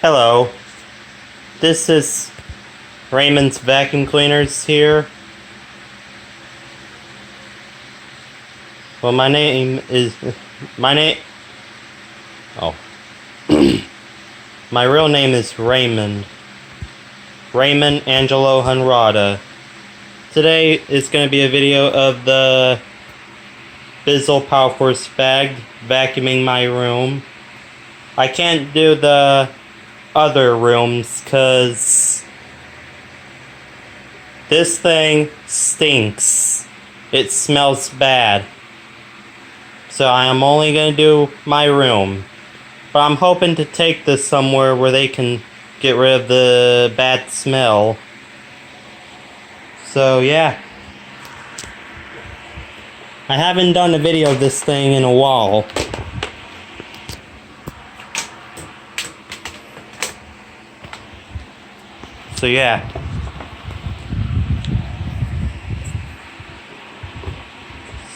Hello, this is Raymond's Vacuum Cleaners here. Well, my real name is Raymond Angelo Hunrada. Today is going to be a video of the Bissell powerforce bag vacuuming my room. I can't do the other rooms because this thing stinks. It smells bad. So I am only going to do my room. But I'm hoping to take this somewhere where they can get rid of the bad smell. So yeah. I haven't done a video of this thing in a while. So yeah.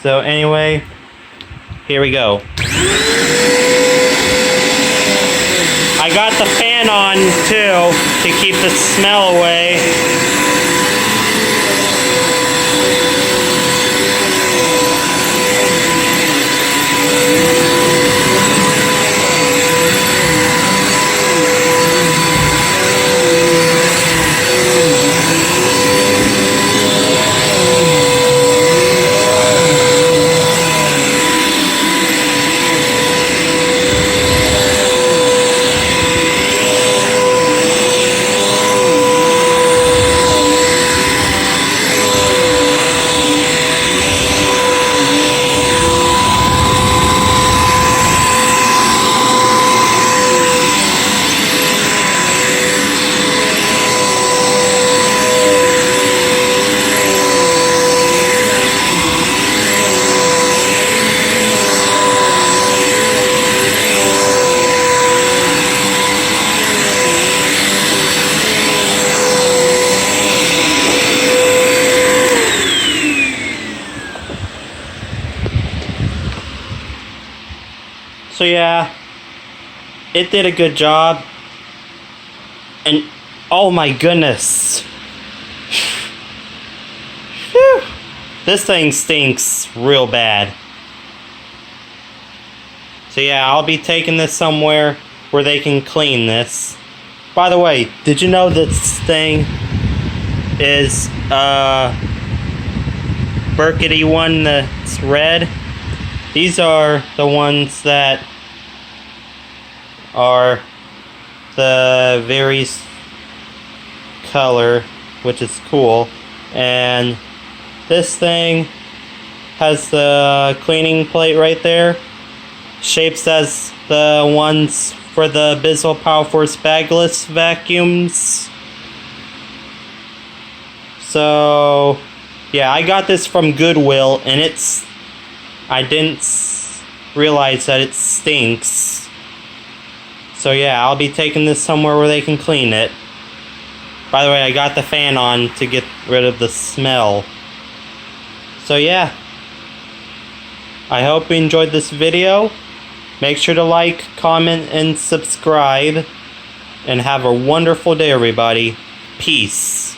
So anyway, here we go. I got the fan on too to keep the smell away. So yeah, it did a good job. And oh my goodness. Whew. This thing stinks real bad. So yeah, I'll be taking this somewhere where they can clean this. By the way, did you know this thing is burgundy one that's red? These are the ones that are the various color, which is cool. And this thing has the cleaning plate right there. Shapes as the ones for the Bissell powerforce bagless vacuums. So yeah, I got this from Goodwill, and I didn't realize that it stinks. So yeah, I'll be taking this somewhere where they can clean it. By the way, I got the fan on to get rid of the smell. So yeah. I hope you enjoyed this video. Make sure to like, comment, and subscribe. And have a wonderful day, everybody. Peace.